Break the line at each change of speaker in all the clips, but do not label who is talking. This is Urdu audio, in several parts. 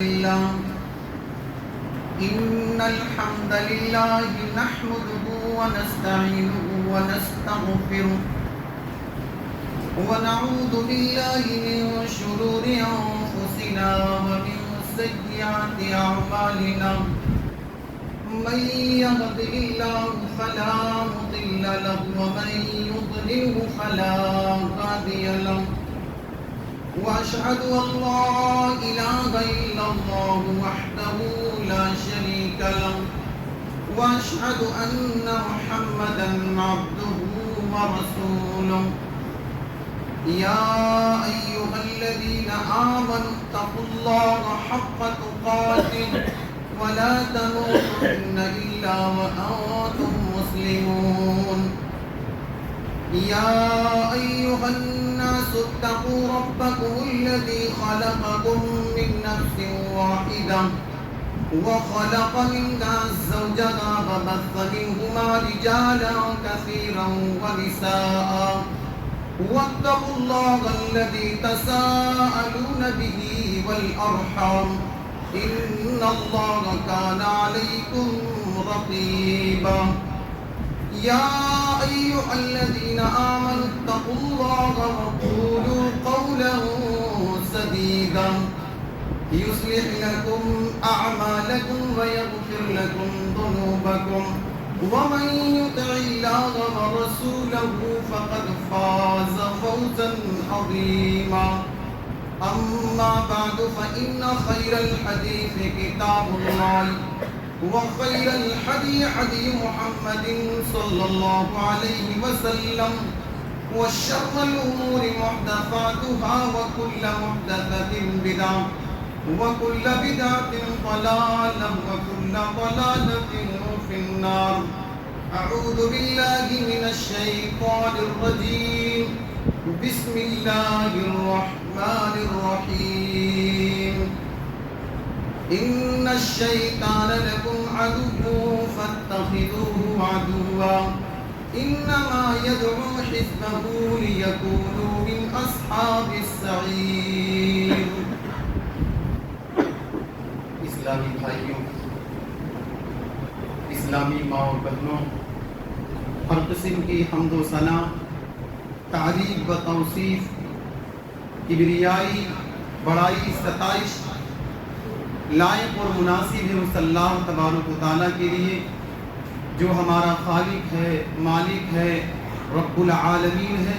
الله إن الحمد لله نحمده ونستعينه ونستغفره ونعوذ بالله من شرور أنفسنا ومن سيئات أعمالنا من يهده الله فلا مضل له ومن يضلله فلا هادي له وأشهد أن لا إله إلا الله وحده لا شريك له وأشهد أن محمدا عبده ورسوله يا أيها الذين آمنوا اتقوا الله حق تقاته ولا تموتن إلا وأنتم مسلمون يا أيها الناس اتقوا ربكم الذي خلقكم من نفس واحدة وخلق منها زوجها وبث منهما رجالا كثيرا ونساء واتقوا الله الذي تساءلون به والأرحام إن الله كان عليكم رقيبا يا أيها الذين آمنوا اتقوا الله وقولوا قولا سديدا يصلح لكم أعمالكم ويغفر لكم ذنوبكم ومن يطع الله ورسوله فقد فاز فوزا عظيما أما بعد فإن خير الحديث كتاب الله وخير الحدي حدي محمد صلى الله عليه وسلم وشر الأمور محدثاتها وكل محدثة بدعة وكل بدعة ضلالة وكل ضلالة في النار أعوذ بالله من الشيطان الرجيم بسم الله الرحمن الرحيم إن الشيطان لكم عدو فاتخذوه عدوا إنما يدعو حزبه ليكونوا من أصحاب السعير. اسلامی بھائیوں، اسلامی ماں اور بہنوں، ہر قسم کی حمد و ثنا، تعریف و توصیف، کبریائی، بڑائی، ستائش لائق اور مناسب ہے اس اللہ تبارک و تعالیٰ کے لیے جو ہمارا خالق ہے، مالک ہے، رب العالمین ہے.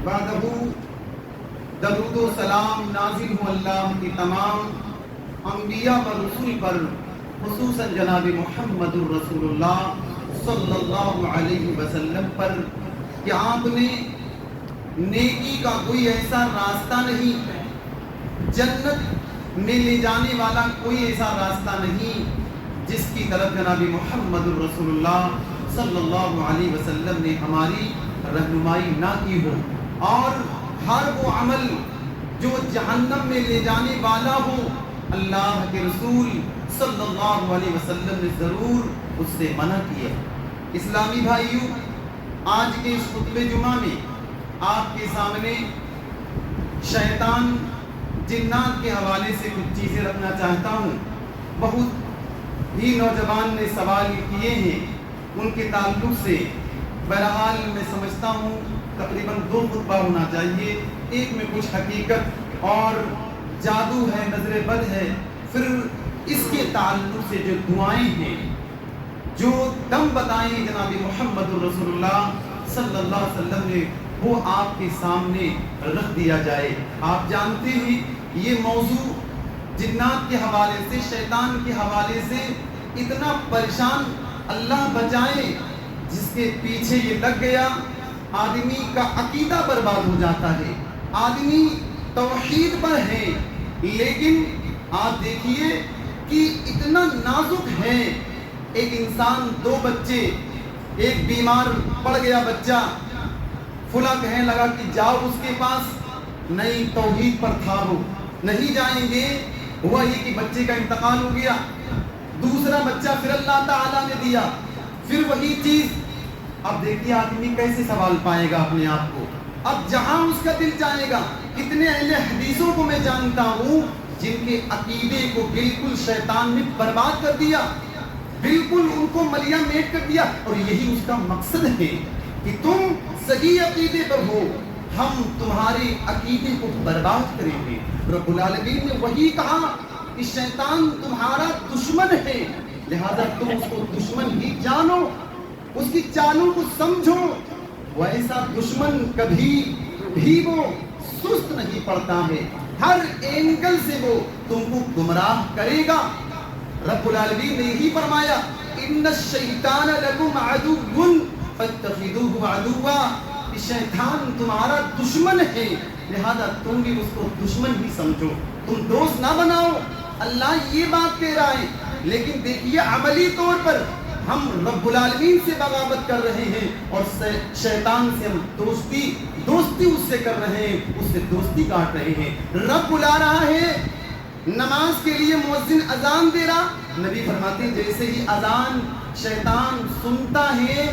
بعدہ درود و سلام نازل ہو اللہ کی تمام انبیاء و رسول پر، خصوصاً جناب محمد الرسول اللہ صلی اللہ علیہ وسلم پر کہ آپ نے نیکی کا کوئی ایسا راستہ نہیں، جنت میں لے جانے والا کوئی ایسا راستہ نہیں جس کی طرف جناب محمد الرسول اللہ صلی اللہ علیہ وسلم نے ہماری رہنمائی نہ کی ہو، اور ہر وہ عمل جو جہنم میں لے جانے والا ہو اللہ کے رسول صلی اللہ علیہ وسلم نے ضرور اس سے منع کیا. اسلامی بھائیوں، آج کے اس خطبہ جمعہ میں آپ کے سامنے شیطان جنات کے حوالے سے کچھ چیزیں رکھنا چاہتا ہوں. بہت ہی نوجوان نے سوال کیے ہیں ان کے تعلق سے. بہرحال میں سمجھتا ہوں تقریباً 2 خطبہ ہونا چاہیے، ایک میں کچھ حقیقت اور جادو ہے، نظر بد ہے، پھر اس کے تعلق سے جو دعائیں ہیں، جو دم بتائیں جناب محمد الرسول اللہ صلی اللہ علیہ وسلم نے، وہ آپ کے سامنے رکھ دیا جائے. آپ جانتے ہیں یہ موضوع جنات کے حوالے سے، شیطان کے حوالے سے اتنا پریشان، اللہ بچائے، جس کے پیچھے یہ لگ گیا آدمی کا عقیدہ برباد ہو جاتا ہے. آدمی توحید پر ہے لیکن آپ دیکھیے کہ اتنا نازک ہے. ایک انسان، 2 بچے، ایک بیمار پڑ گیا بچہ، فلاں کہنے لگا کہ جاؤ اس کے پاس، نہیں توحید پر تھا وہ، نہیں جائیں گے. ہوا یہ کہ بچے کا انتقال ہو گیا. دوسرا بچہ پھر اللہ تعالیٰ نے دیا، پھر وہی چیز. اب دیکھیے آدمی کیسے سوال پائے گا اپنے آپ کو. اب جہاں اس کا دل جائے گا. کتنے اہل حدیثوں کو میں جانتا ہوں جن کے عقیدے کو بالکل شیطان نے برباد کر دیا، بالکل ان کو ملیا میٹ کر دیا، اور یہی اس کا مقصد ہے کہ تم صحیح عقیدے پر ہو، ہم تمہارے عقیدے کو برباد کریں گے۔ رب العالمین نے وہی کہا کہ شیطان تمہارا دشمن ہے، لہذا تم اس کو دشمن ہی جانو، اس کی چالوں کو سمجھو۔ وہ ایسا دشمن کبھی بھی وہ سست نہیں پڑتا ہے، ہر اینگل سے وہ تم کو گمراہ کرے گا۔ رب العالمین نے یہی فرمایا ان الشیطان لکم عدو فاتخذوه عدوا، کہ شیطان تمہارا دشمن ہے، لہذا تم بھی اس کو دشمن ہی سمجھو، تم دوست نہ بناؤ۔ اللہ یہ بات کہہ رہا ہے، لیکن دیکھیے عملی طور پر ہم رب العالمین سے بغاوت کر رہے ہیں اور شیطان سے ہم دوستی اس سے کر رہے ہیں، اس سے دوستی کاٹ رہے ہیں۔ رب بلا رہا ہے نماز کے لیے، مؤذن اذان دے رہا، نبی فرماتے ہیں جیسے ہی اذان شیطان سنتا ہے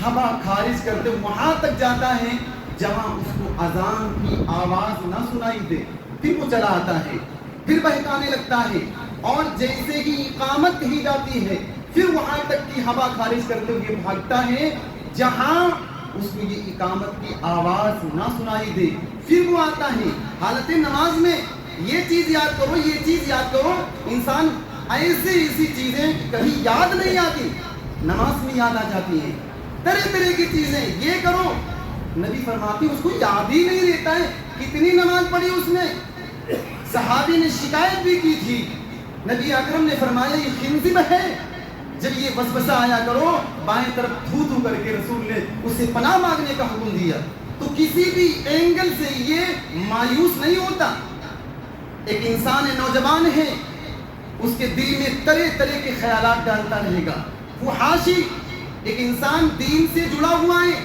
ہوا خارج کرتے وہاں تک جاتا ہے جہاں اس کو اذان کی آواز نہ سنائی دے، پھر وہ چلا آتا ہے، پھر بہکانے لگتا ہے، اور جیسے ہی اقامت کہی جاتی ہے پھر وہاں تک کی ہوا خارج کرتے ہوئے بھاگتا ہے جہاں اس کو یہ اقامت کی آواز نہ سنائی دے، پھر وہ آتا ہے۔ حالت نماز میں یہ چیز یاد کرو، یہ چیز یاد کرو، انسان ایسی چیزیں کبھی یاد نہیں آتی، نماز میں یاد آ جاتی ہیں، طرح کی چیزیں یہ کرو، نبی فرماتی اس کو یاد ہی نہیں رہتا ہے، کتنی نماز پڑھی اس نے۔ صحابی نے شکایت بھی کی تھی، نبی اکرم نے فرمایا یہ خنزب ہے، جب یہ وسوسہ آیا کرو بائیں طرف تھو تھو کر کے رسول نے اس سے پناہ مانگنے کا حکم دیا، تو کسی بھی اینگل سے یہ مایوس نہیں ہوتا۔ ایک انسان نوجوان ہے، اس کے دل میں طرح کے خیالات ڈالتا رہے گا، وہ حاشی ایک انسان دین سے جڑا ہوا ہے،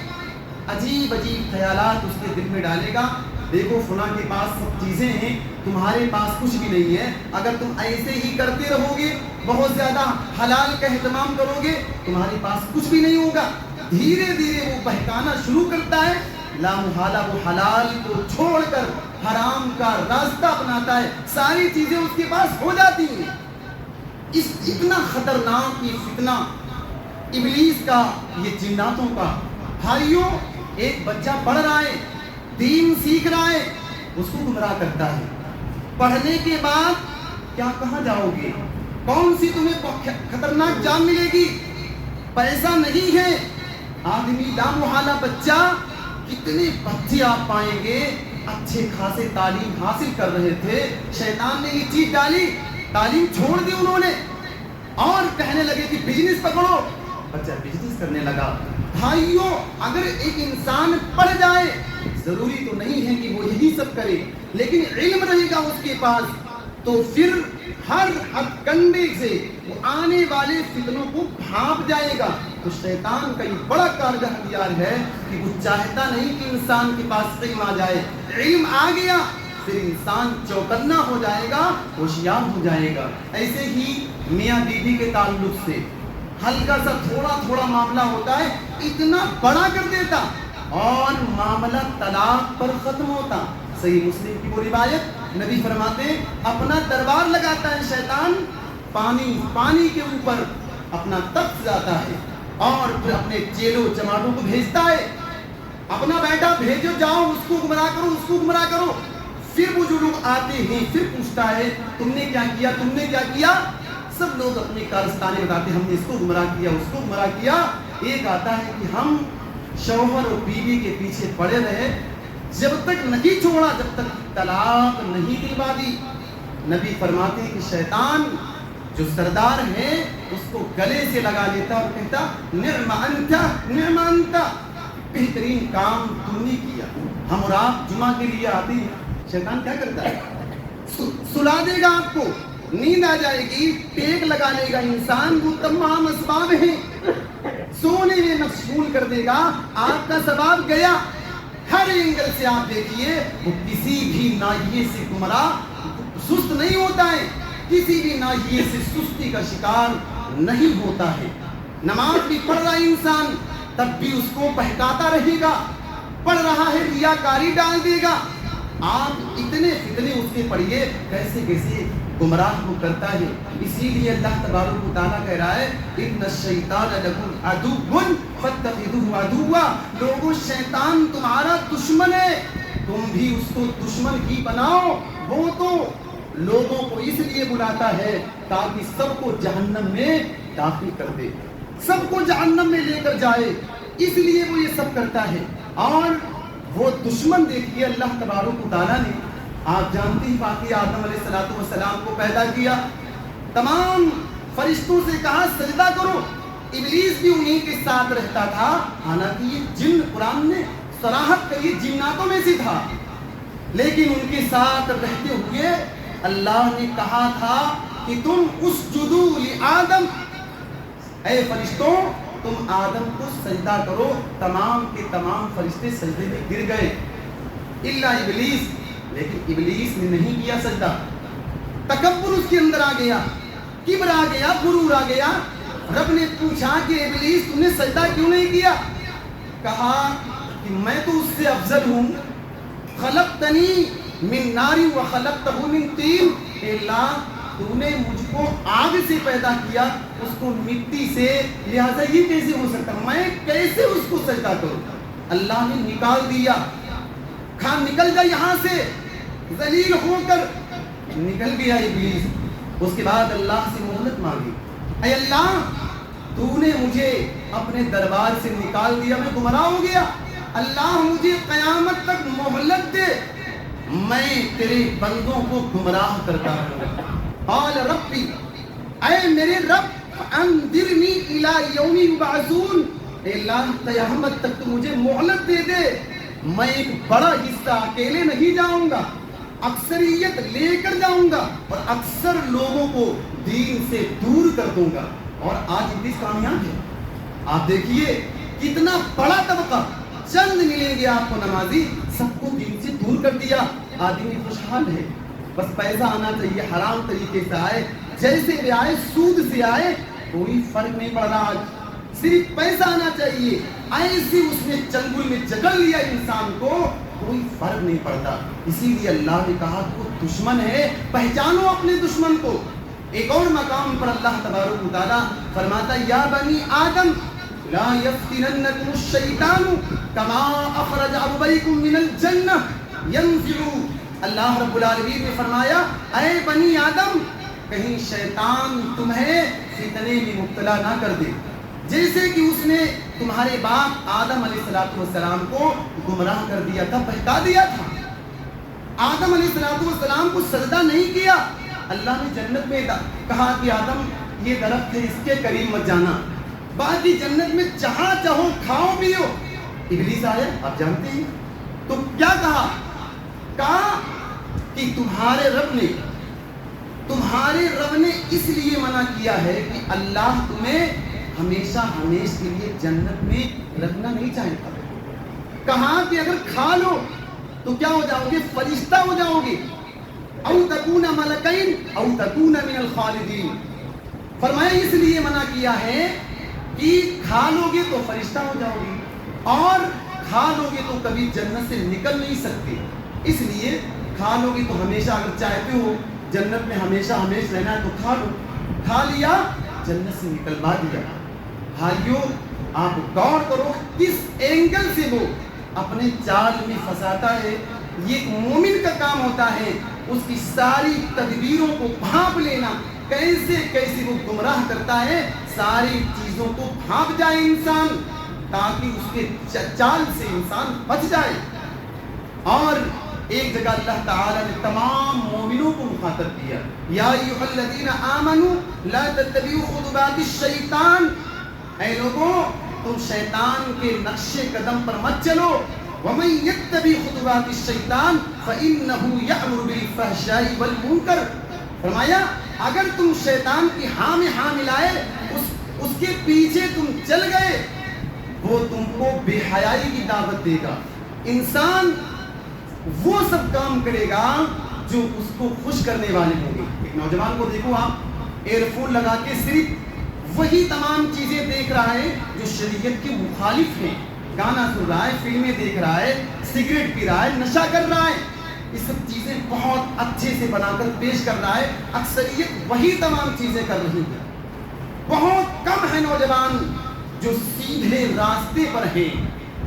عجیب خیالات اس کے دل میں ڈالے گا، دیکھو فلاں کے پاس سب چیزیں ہیں، تمہارے پاس کچھ بھی نہیں ہے، اگر تم ایسے ہی کرتے رہو گے، بہت زیادہ حلال کا اہتمام کرو گے، تمہارے پاس کچھ بھی نہیں ہوگا۔ دھیرے وہ بہکانا شروع کرتا ہے، لا محالہ وہ حلال کو چھوڑ کر حرام کا راستہ اپناتا ہے، ساری چیزیں اس کے پاس ہو جاتی ہیں۔ اس اتنا خطرناک یہ فتنہ ابلیس کا، یہ جناتوں کا۔ بھائیوں، ایک بچہ پڑھ رہا ہے، دین سیکھ رہا ہے، اس کو گمراہ کرتا ہے۔ پڑھنے کے بعد کیا کہاں جاؤ گے؟ کون سی تمہیں خطرناک جان ملے گی؟ پیسہ نہیں ہے، آدمی لامحالہ بچہ، کتنے بچے آپ پائیں گے اچھے خاصے تعلیم حاصل کر رہے تھے، شیطان نے یہ چیز ڈالی، تعلیم چھوڑ دی انہوں نے، اور کہنے لگے کہ بزنس پکڑو، بچہ بزنس کرنے لگا۔ بھائیوں، اگر ایک انسان پڑھ جائے، ضروری تو نہیں ہے کہ وہ یہی سب کرے، لیکن علم رہے گا اس کے پاس، تو پھر ہر ہتھ کنڈے سے وہ آنے والے فتنوں کو بھانپ جائے گا۔ تو شیطان کا یہ بڑا کارگر ہتھیار ہے کہ وہ چاہتا نہیں کہ انسان کے پاس علم آ جائے، علم آ گیا پھر انسان چوکنا ہو جائے گا، ہوشیار ہو جائے گا۔ ایسے ہی میاں بیوی کے تعلق سے ہلکا سا تھوڑا معاملہ ہوتا ہے، اتنا بڑا کر دیتا اور معاملہ طلاق پر ختم ہوتا۔ صحیح مسلم کی وہ روایت، نبی فرماتے ہیں اپنا دربار لگاتا ہے شیطان، پانی کے اوپر اپنا تخت جاتا ہے اور پھر اپنے چیلوں چماٹوں کو بھیجتا ہے، اپنا بیٹا بھیجو، جاؤ اس کو گمراہ کرو، اس کو گمراہ کرو۔ پھر وہ جو لوگ آتے ہیں پھر پوچھتا ہے تم نے کیا کیا، تم نے کیا کیا؟ سب لوگ اپنی کارستانے بتاتے ہم نے اس کو گمراہ کیا، اس کو گمراہ کیا۔ ایک آتا ہے کہ ہم شوہر اور بیوی کے پیچھے پڑے رہے، جب تک نہیں چھوڑا، جب تک طلاق نہیں دلوا دی۔ نبی فرماتے ہیں کہ شیطان جو سردار ہے اس کو گلے سے لگا لیتا اور کہتا نعم انت نعم انت، بہترین کام تم نے کیا۔ ہم اور آپ جمعہ کے لیے آتے ہیں، شیطان کیا کرتا ہے؟ سلا دے گا آپ کو، نیند آ جائے گی، ٹیک لگا لے گا، انسان وہ تمام اسباب ہیں، سونے میں مشغول کر دے گا، آپ کا ثواب گیا۔ ہر اینگل سے آپ دیکھیے وہ کسی بھی ناحیے سے گمراہ سست نہیں ہوتا ہے، کسی بھی ناحیے سے سستی کا شکار نہیں ہوتا ہے۔ نماز بھی پڑھ رہا ہے انسان، تب بھی اس کو بہکاتا رہے گا، پڑھ رہا ہے ریاکاری ڈال دے گا، آپ اتنے فتنے اس کے پڑھیے کیسے کیسے گمراہ کو کرتا ہے. اسی لیے اللہ تبارک و تعالیٰ کہہ رہا ہے ان الشیطان لکم عدو فاتخذوہ عدوا. لوگوں شیطان تمہارا دشمن ہے، تم بھی اس کو دشمن ہی بناؤ. وہ تو لوگوں کو اس لیے بلاتا ہے تاکہ سب کو جہنم میں داخل کر دے، سب کو جہنم میں لے کر جائے، اس لیے وہ یہ سب کرتا ہے. اور وہ دشمن دیکھیے اللہ تبارک و تعالیٰ نے، آپ جانتے ہی باقی آدم علیہ السلام کو پیدا کیا، تمام فرشتوں سے کہا سجدہ کرو. ابلیس بھی انہیں کے ساتھ رہتا تھا، حالانکہ یہ جن، قرآن نے صراحت کری جناتوں میں سے تھا، لیکن ان کے ساتھ رہتے ہوئے اللہ نے کہا تھا کہ تم اسجدوا لآدم، اے فرشتوں تم آدم کو سجدہ کرو. تمام کے تمام فرشتے سجدے میں گر گئے الا ابلیس، لیکن ابلیس نے نہیں کیا سجدہ. تکبر اس کے اندر آ گیا، کبر آ گیا، غرور آ گیا. رب نے پوچھا کہ ابلیس تم نے سجدہ کیوں نہیں کیا؟ کہا کہ میں تو اس سے افضل ہوں، خلقتنی من نار وخلقتہ من طین. اے اللہ تو نے مجھ کو آگ سے پیدا کیا، اس کو مٹی سے، لہذا یہ کیسے ہو سکتا، میں کیسے اس کو سجدہ کروں؟ اللہ نے نکال دیا، کھا نکل جا یہاں سے، ذلیل ہو کر نکل گیا ابلیس. اس کے بعد اللہ سے مہلت مانگی، اے اللہ تو نے مجھے اپنے دربار سے نکال دیا، میں گمراہ ہو گیا، اللہ مجھے قیامت تک مہلت دے، میں تیرے بندوں کو گمراہ کرتا ہوں. قال ربی، اے میرے رب، انذرنی الی یوم یبعثون، اے اللہ قیامت تک تو مجھے مہلت دے دے، میں ایک بڑا حصہ اکیلے نہیں جاؤں گا، اکثریت لے کر جاؤں گا اور اکثر لوگوں کو دین سے دور کر دوں گا. اور آج ابلیس کامیاب ہے. آپ دیکھیے کتنا بڑا طبقہ، چند ملیں گے آپ کو نمازی، سب کو دین سے دور کر دیا. آدمی خوشحال ہے، بس پیسہ آنا چاہیے، حرام طریقے سے آئے، جیسے بھی آئے، سود سے آئے، کوئی فرق نہیں پڑ رہا. آج صرف پیسہ آنا چاہیے، ایسے اس نے چنگل میں جکڑ لیا انسان کو، کوئی فرق نہیں پڑتا. اسی لیے اللہ نے کہا کہ وہ دشمن ہے، پہچانو اپنے دشمن کو. ایک اور مقام پر اللہ تبارک و تعالیٰ فرماتا یا بنی آدم لا یفتننکم الشیطان کما اخرج ابویکم من الجنہ ینزع. اللہ رب العالمین نے فرمایا اے بنی آدم، کہیں شیطان تمہیں فتنے میں مبتلا نہ کر دے، جیسے کہ اس نے تمہارے باپ آدم علیہ السلام کو گمراہ کر دیا تھا، بہکا دیا تھا. آدم علیہ السلام کو سجدہ نہیں کیا. اللہ نے جنت میں کہا کہ آدم یہ درخت ہے، اس کے قریب مت جانا، باقی جنت میں جہاں چاہو کھاؤ پیو. ابلیس آیا، آپ جانتے ہیں، تو کیا کہا کہ تمہارے رب نے اس لیے منع کیا ہے کہ اللہ تمہیں ہمیشہ ہمیشہ کے لیے جنت میں رکھنا نہیں چاہتا. کہا کہ اگر کھا لو تو کیا ہو جاؤ گے، فرشتہ ہو جاؤ گے، او تکون ملکین او تکون من الخالدین. فرمایا اس لیے منع کیا ہے کہ کھا لو گے تو فرشتہ ہو جاؤ گے، اور کھا لو گے تو کبھی جنت سے نکل نہیں سکتے. اس لیے کھا لو گے تو ہمیشہ، اگر چاہتے ہو جنت میں ہمیشہ ہمیشہ رہنا ہے تو کھا لو، کھا لیا جنت سے نکلوا دیا. بھائیو آپ غور کرو کس اینگل سے وہ اپنے چال میں پھنساتا ہے. یہ ایک مومن کا کام ہوتا ہے، اس کی ساری تدبیروں کو بھانپ لینا، کیسے کیسے وہ گمراہ کرتا ہے، ساری چیزوں کو بھانپ جائے انسان، تاکہ اس کے چال سے انسان بچ جائے. اور ایک جگہ اللہ تعالی نے تمام مومنوں کو مخاطب کیا، یا ایھا الذین آمنوا لا تتبعوا خطوات الشیطان، اے لوگوں تم شیطان کے نقش قدم پر مت چلو. ومن یتبع خطوات الشیطان فانہ یأمر بالفحشاء والمنکر. فرمایا اگر تم شیطان کی ہاں میں ہاں ملائے، اس کے پیچھے تم چل گئے، وہ تم کو بے حیائی کی دعوت دے گا. انسان وہ سب کام کرے گا جو اس کو خوش کرنے والے ہوں گے. ایک نوجوان کو دیکھو، آپ ایئر فون لگا کے صرف وہی تمام چیزیں دیکھ رہا ہے جو شریعت کے مخالف ہیں، گانا سن رہا ہے، فلمیں دیکھ رہا ہے، سگریٹ پی رہا ہے، نشہ کر رہا ہے. یہ سب چیزیں بہت اچھے سے بنا کر پیش کر رہا ہے. اکثریت وہی تمام چیزیں کر رہی ہیں. بہت کم ہے نوجوان جو سیدھے راستے پر ہیں،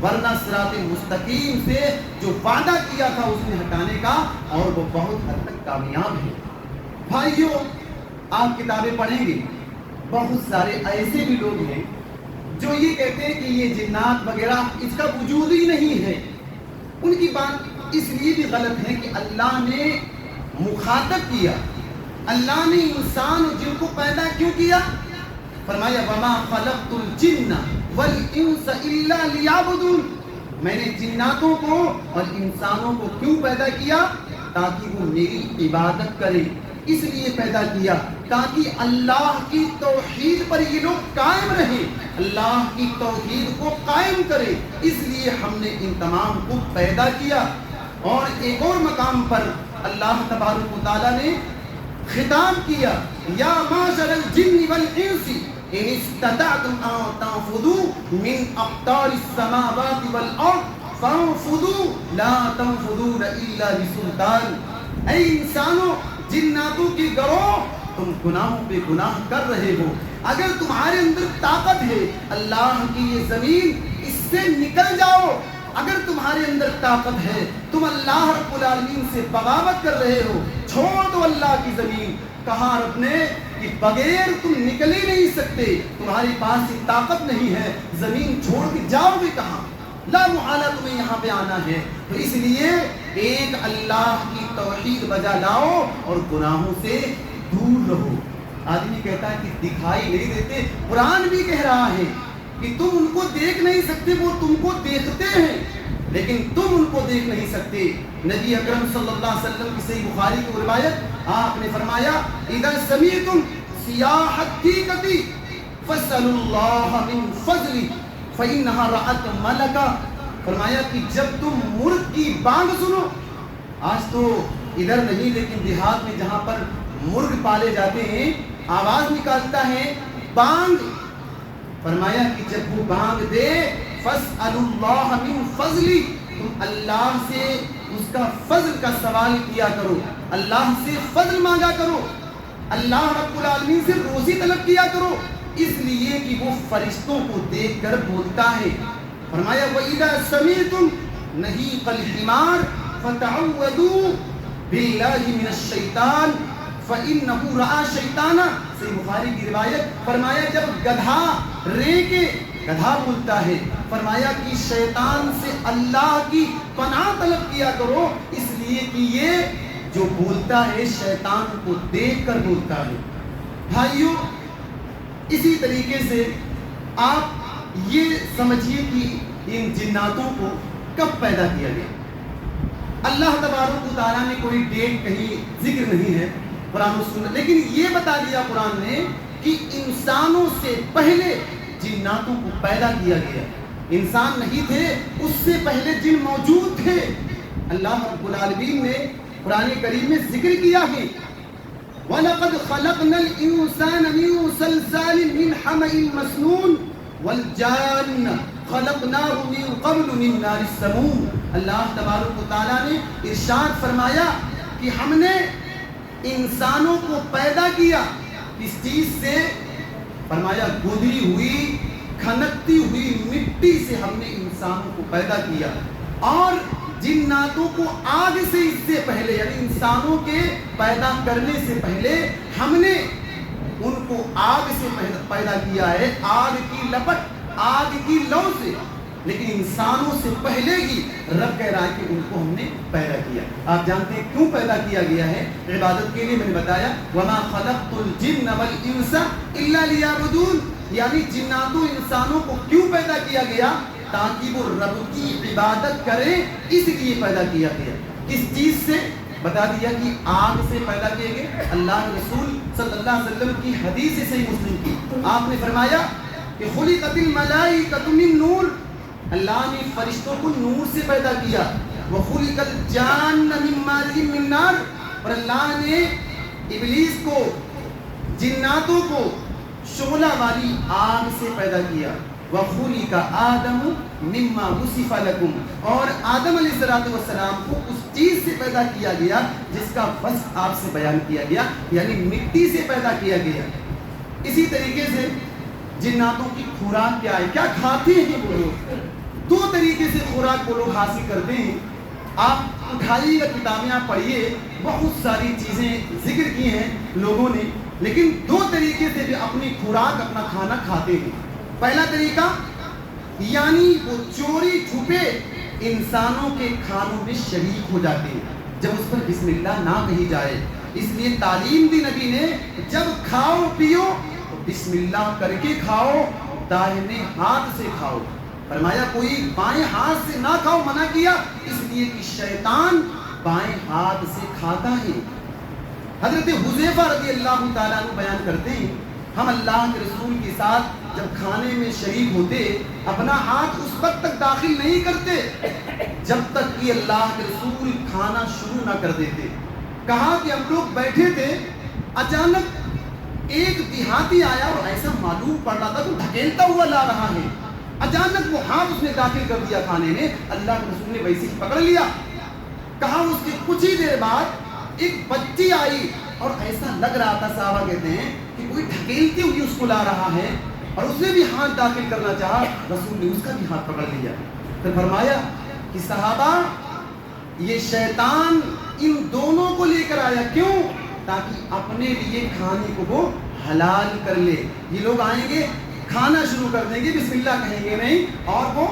ورنہ صراط مستقیم سے جو وعدہ کیا تھا اس نے ہٹانے کا، اور وہ بہت حد تک کامیاب ہے. بھائیوں، آپ کتابیں پڑھیں گے، بہت سارے ایسے بھی لوگ ہیں جو یہ کہتے ہیں کہ یہ جنات وغیرہ اس کا وجود ہی نہیں ہے. ان کی بات اس لیے بھی غلط ہے کہ اللہ نے مخاطب کیا، اللہ نے انسان اور جن کو پیدا کیوں کیا؟ فرمایا وما خلقت الجن والانس الا لیعبدون. میں نے جناتوں کو اور انسانوں کو کیوں پیدا کیا؟ تاکہ وہ میری عبادت کریں. اس لیے پیدا کیا تاکہ اللہ کی توحید پر یہ لوگ قائم رہیں، اللہ کی توحید کو قائم کریں. اس لیے ہم نے ان تمام کو پیدا کیا. اور ایک اور مقام پر اللہ تبارک و تعالیٰ نے خطاب کیا، یا معشر الجن والانس ان استطعتم ان تنفذوا من اقطار السماوات والارض فانفذوا لا تنفذون الا بسلطان. اے انسانوں، جناتوں کی گروہ، تم گناہوں پہ گناہ کر رہے ہو. اگر تمہارے اندر طاقت ہے اللہ کی یہ زمین، اس سے نکل جاؤ. اگر تمہارے اندر طاقت ہے، تم اللہ رب العالمین سے بغاوت کر رہے ہو، چھوڑ دو اللہ کی زمین. کہا رب نے کہ بغیر تم نکل ہی نہیں سکتے، تمہارے پاس یہ طاقت نہیں ہے، زمین چھوڑ کے جاؤ گے کہاں؟ لا محالہ تمہیں یہاں پہ آنا ہے. تو اس لیے ایک اللہ کی توحید بجا لاؤ اور گناہوں سے دور رہو. آدمی کہتا ہے کہ دکھائی نہیں دیتے. قرآن بھی کہہ رہا ہے کہ تم ان کو دیکھ نہیں سکتے، وہ تم کو دیکھتے ہیں لیکن تم ان کو دیکھ نہیں سکتے. نبی اکرم صلی اللہ علیہ وسلم کی صحیح بخاری کی روایت، آپ نے فرمایا اذا سمعتم صیاح الدیکۃ فاسألوا اللہ من فضلہ فإنها رأت ملکا. فرمایا کہ جب تم مرغ کی بانگ سنو، آج تو ادھر نہیں لیکن دیہات میں جہاں پر مرغ پالے جاتے ہیں، آواز نکالتا ہے بانگ. فرمایا کہ جب وہ بانگ دے فاسألوا اللہ من فضلہ، تم اللہ سے اس کا فضل کا سوال کیا کرو، اللہ سے فضل مانگا کرو، اللہ رب العالمین سے روزی طلب کیا کرو، اس لیے کہ وہ فرشتوں کو دیکھ کر بولتا ہے. فرمایا وَإِذَا سَمِعْتُمْ نَهِيقَ الْحِمَارِ فَتَعَوَّذُوا بِاللَّهِ مِنَ الشَّيْطَانِ فَإِنَّهُ رَأَى شَيْطَانًا. صحیح بخاری کی روایت. فرمایا جب گدھا ریکے، گدھا بولتا ہے، فرمایا کہ شیطان سے اللہ کی پناہ طلب کیا کرو، اس لیے کہ یہ جو بولتا ہے شیطان کو دیکھ کر بولتا ہے. بھائیوں، اسی طریقے سے آپ یہ سمجھیے کہ ان جناتوں کو کب پیدا کیا گیا. اللہ تبارک و تعالیٰ نے کوئی ڈیٹ کہیں ذکر نہیں ہے قرآن و سنت، لیکن یہ بتا دیا قرآن نے کہ انسانوں سے پہلے جناتوں کو پیدا کیا گیا. انسان نہیں تھے، اس سے پہلے جن موجود تھے. اللہ رب العالمین نے قرآن کریم میں ذکر کیا ہے وَلَقَدْ خَلَقْنَا الْإِنسَانَ مِنْ صَلْصَالٍ مِنْ حَمَإٍ مَسْنُونٍ وَالْجَانَّ خَلَقْنَاهُ مِنْ قَبْلُ مِنْ نَارِ السَّمُومِ. اللہ تبارک و تعالیٰ نے ارشاد فرمایا کہ ہم نے انسانوں کو پیدا کیا اس چیز سے، فرمایا گودری ہوئی کھنکتی ہوئی مٹی سے ہم نے انسانوں کو پیدا کیا. اور جناتوں کو آگ سے اس سے پہلے، یعنی انسانوں کے پیدا کرنے سے پہلے ہم نے ان کو آگ سے پیدا کیا ہے، آگ کی لپٹ، آگ کی لو سے. لیکن انسانوں سے پہلے ہی رب کہہ رہا ہے کہ ان کو ہم نے پیدا کیا. آپ جانتے ہیں کیوں پیدا کیا گیا ہے؟ عبادت کے لیے. میں نے بتایا وَمَا خَلَقْتُ الْجِنَّ وَالْإِنسَ إِلَّا لِيَعْبُدُونَ، یعنی جناتوں انسانوں کو کیوں پیدا کیا گیا؟ تاکہ وہ رب کی عبادت کریں، اس لیے پیدا کیا گیا. کس چیز سے؟ بتا دیا کہ آگ سے پیدا کیے گئے. اللہ رسول صلی اللہ علیہ وسلم کی حدیث سے صحیح مسلم کی آپ نے فرمایا کہ خلقت الملائکۃ من نور، اللہ نے فرشتوں کو نور سے پیدا کیا. وخلق الجان من مارج من نار، اور اللہ نے ابلیس کو، جناتوں کو شعلہ والی آگ سے پیدا کیا. وَخُلِقَ آدَمُ مِمَّا وُصِفَ لَكُمْ، اور آدم علیہ السلام کو اس چیز سے پیدا کیا گیا جس کا وصف آپ سے بیان کیا گیا، یعنی مٹی سے پیدا کیا گیا۔ اسی طریقے سے جناتوں کی خوراک کیا ہے، کیا کھاتے ہیں وہ لوگ؟ دو طریقے سے خوراک وہ لوگ حاصل کرتے ہیں۔ آپ اٹھائیے گا کتابیں، آپ پڑھیے، بہت ساری چیزیں ذکر کی ہیں لوگوں نے، لیکن دو طریقے سے بھی اپنی خوراک، اپنا کھانا کھاتے ہیں۔ پہلا طریقہ یعنی وہ چوری چھپے انسانوں کے کھانوں میں شریک ہو جاتے ہیں جب اس پر بسم اللہ نہ کہی جائے۔ اس لیے تعلیم دی نبی نے، جب کھاؤ پیو تو بسم اللہ کر کے کھاؤ، دائیں ہاتھ سے کھاؤ۔ فرمایا کوئی بائیں ہاتھ سے نہ کھاؤ، منع کیا اس لیے کہ شیطان بائیں ہاتھ سے کھاتا ہے۔ حضرت حذیفہ رضی اللہ تعالیٰ عنہ بیان کرتے ہیں، ہم اللہ کے رسول کے ساتھ جب کھانے میں شریک ہوتے، اپنا ہاتھ اس وقت تک داخل نہیں کرتے جب تک کہ اللہ کے رسول کھانا شروع نہ کر دیتے۔ کہا کہ ہم لوگ بیٹھے تھے، اچانک ایک دیہاتی آیا اور ایسا معلوم پڑ رہا تھا کہ ڈھکیلتا ہوا لا رہا ہے، اچانک وہ ہاتھ اس نے داخل کر دیا کھانے میں، اللہ کے رسول نے ویسے ہی پکڑ لیا۔ کہا اس کے کچھ ہی دیر بعد ایک بچی آئی اور ایسا لگ رہا تھا، صحابہ کہتے ہیں کہ کوئی ڈھکیلتی ہوئی اس کو لا رہا ہے، اور اس نے بھی ہاتھ داخل کرنا چاہا، رسول نے اس کا بھی ہاتھ پکڑ لیا۔ پھر فرمایا کہ صحابہ یہ شیطان ان دونوں کو لے کر آیا، کیوں؟ تاکہ اپنے لیے کھانے کو وہ حلال کر لے۔ یہ لوگ آئیں گے، کھانا شروع کر دیں گے، بسم اللہ کہیں گے نہیں، اور وہ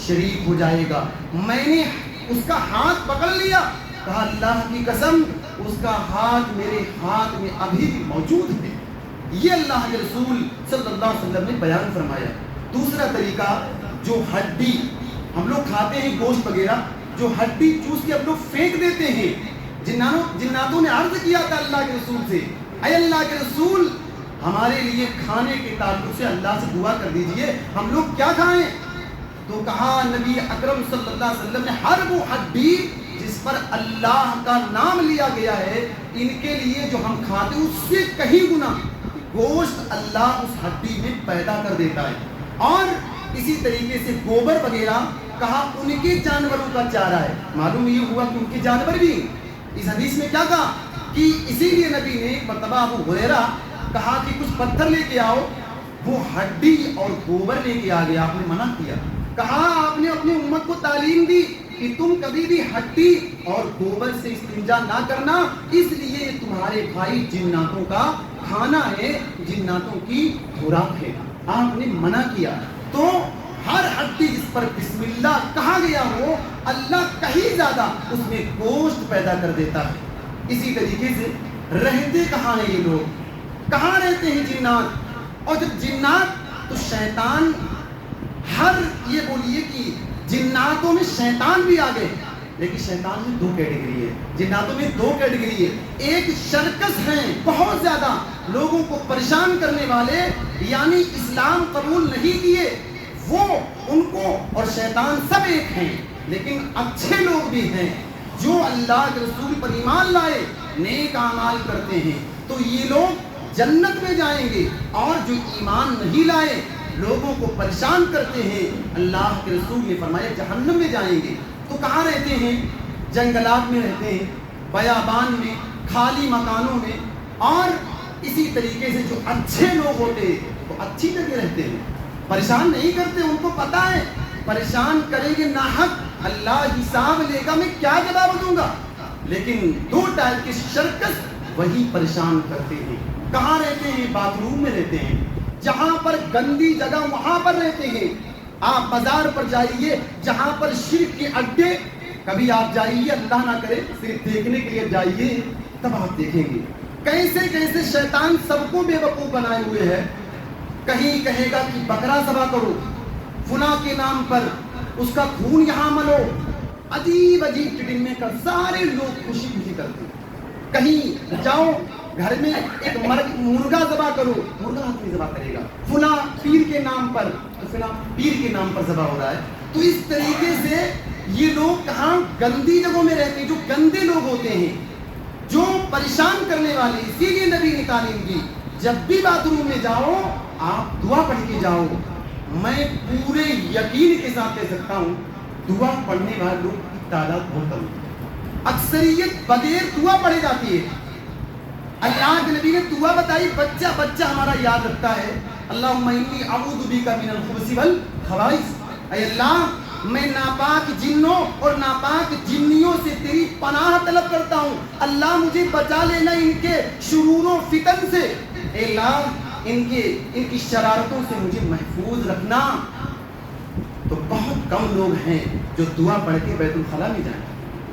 شریک ہو جائے گا۔ میں نے اس کا ہاتھ پکڑ لیا، کہا اللہ کی قسم اس کا ہاتھ میرے ہاتھ میں ابھی بھی موجود ہے۔ یہ اللہ کے رسول صلی اللہ علیہ وسلم نے بیان فرمایا۔ دوسرا طریقہ، جو ہڈی ہم لوگ کھاتے ہیں، گوشت وغیرہ، جو ہڈی چوس کے ہم لوگ پھینک دیتے ہیں، جناتوں نے عرض کیا تھا اللہ کے رسول سے، اے اللہ کے رسول ہمارے لیے کھانے کے تعلق سے اللہ سے دعا کر دیجئے، ہم لوگ کیا کھائیں؟ تو کہا نبی اکرم صلی اللہ علیہ وسلم نے، ہر وہ ہڈی جس پر اللہ کا نام لیا گیا ہے، ان کے لیے جو ہم کھاتے ہیں اس سے کہیں گنا گوشت اللہ اس ہڈی میں پیدا کر دیتا ہے۔ اور اسی طریقے سے گوبر وغیرہ، کہا ان کے جانوروں کا چارہ ہے۔ معلوم یہ ہوا کہ ان کے جانور بھی، اس حدیث میں کیا کہا کہ اسی لیے نبی نے مرتبہ ابو ہریرہ کہا کہ کچھ پتھر لے کے آؤ، وہ ہڈی اور گوبر لے کے آ گیا، آپ نے منع کیا۔ کہا آپ نے اپنی امت کو تعلیم دی کہ تم کبھی بھی ہڈی اور گوبر سے استنجا نہ کرنا، اس لیے تمہارے بھائی جناتوں کا کھانا ہے، جناتوں کی خوراک ہے، آپ نے منع کیا۔ تو ہر ہڈی جس پر بسم اللہ کہا گیا ہو، اللہ کہیں زیادہ اس میں گوشت پیدا کر دیتا ہے۔ اسی طریقے سے رہتے کہاں ہیں یہ لوگ؟ کہاں رہتے ہیں جنات؟ اور جب جنات تو شیطان، ہر یہ بولیے کہ جناتوں میں شیطان بھی آ گئے، لیکن شیطان میں دو کیٹیگری ہے، جناتوں میں دو کیٹیگری ہے۔ ایک شرکس ہیں، بہت زیادہ لوگوں کو پریشان کرنے والے، یعنی اسلام قبول نہیں کیے، وہ ان کو اور شیطان سب ایک ہیں۔ لیکن اچھے لوگ بھی ہیں جو اللہ کے رسول پر ایمان لائے، نیک اعمال کرتے ہیں، تو یہ لوگ جنت میں جائیں گے، اور جو ایمان نہیں لائے، لوگوں کو پریشان کرتے ہیں، اللہ کے رسول نے فرمایا جہنم میں جائیں گے۔ تو کہاں رہتے ہیں؟ جنگلات میں رہتے ہیں، بیابان میں، خالی مکانوں میں، اور اسی طریقے سے جو اچھے لوگ ہوتے ہیں وہ اچھی جگہ رہتے ہیں، پریشان نہیں کرتے، ان کو پتا ہے پریشان کریں گے ناحق، اللہ حساب لے گا، میں کیا جواب دوں گا۔ لیکن دو ٹائپ کے شرکس وہی پریشان کرتے ہیں۔ کہاں رہتے ہیں؟ باتھ روم میں رہتے ہیں، جہاں پر گندی جگہ وہاں پر رہتے ہیں۔ آپ بازار پر جائیے جہاں پر شرک کے اڈے، کبھی آپ جائیے، اللہ نہ کرے صرف دیکھنے کے لیے جائیے، تب آپ دیکھیں گے کیسے کیسے شیطان سب کو بے وقوف بنائے ہوئے ہے۔ کہیں کہے گا کہ بکرا ذبح کرو فلاں کے نام پر، اس کا خون یہاں ملو، عجیب عجیب ٹٹنے کا سارے لوگ خوشی خوشی کرتے ہیں۔ کہیں جاؤ گھر میں ایک مرغا ذبح کرو، مرغا آدمی ذبح کرے گا، فلاں پیر کے نام پر، تو فلاں پیر کے نام پر ذبح ہو رہا ہے۔ تو اس طریقے سے یہ لوگ کہاں گندی جگہوں میں رہتے ہیں، جو گندے لوگ ہوتے ہیں، جو پریشان کرنے والے۔ اسی لیے نبی نے تعلیم دی، جب بھی باتھ روم میں جاؤ آپ دعا پڑھ کے جاؤ، میں پورے یقین کے ساتھ کہہ سکتا ہوں دعا پڑھنے والے لوگ کی تعداد بہت کم ہے. اکثریت بغیر دعا پڑھی جاتی ہے. اللہ کے نبی نے دعا بتائی, بچہ بچہ ہمارا یاد رکھتا ہے, اللہم انی اعوذ بک من الخبث والخبائث, اے اللہ میں ناپاک جنوں اور ناپاک جنیوں سے تیری پناہ طلب کرتا ہوں, اللہ مجھے بچا لینا ان کے شرور و فتن سے, اے اللہ ان کی شرارتوں سے مجھے محفوظ رکھنا. تو بہت کم لوگ ہیں جو دعا پڑھ کے بیت الخلا میں جائیں.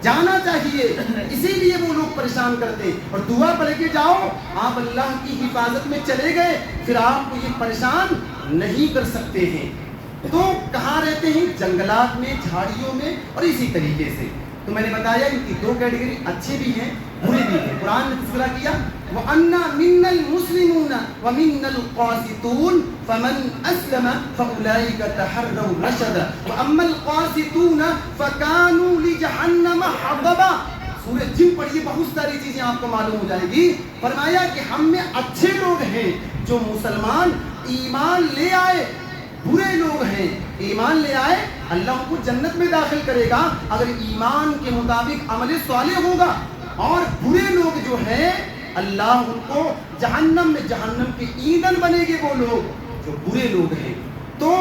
جانا چاہیے, اسی لیے وہ لوگ پریشان کرتے, اور دعا پڑھ کے جاؤ, آپ اللہ کی حفاظت میں چلے گئے, پھر آپ کو یہ پریشان نہیں کر سکتے ہیں. تو کہاں رہتے ہیں؟ جنگلات میں, جھاڑیوں میں, اور اسی طریقے سے. تو میں نے بتایا ان کی دو کیٹیگری, اچھے بھی ہیں برے بھی ہیں. قرآن نے تذکرہ کیا وَأَنَّا مِنَّا الْمُسْلِمُونَ وَمِنَّا الْقَاسِطُونَ فَمَنْ أَسْلَمَ فَأُولَٰئِكَ تَحَرَّوْا رَشَدًا وَأَمَّا الْقَاسِطُونَ فَكَانُوا لِجَهَنَّمَ حَطَبًا. سورہ جن پڑھیے, بہت ساری چیزیں آپ کو معلوم ہو جائے گی. فرمایا کہ ہم میں اچھے لوگ ہیں جو مسلمان ایمان لے آئے, برے لوگ ہیں ایمان لے آئے, اللہ ان کو جنت میں داخل کرے گا اگر ایمان کے مطابق عمل صالح ہوگا, اور برے لوگ جو ہیں اللہ ان کو جہنم میں, جہنم کے ایندھن بنے گے وہ لوگ جو برے لوگ ہیں. تو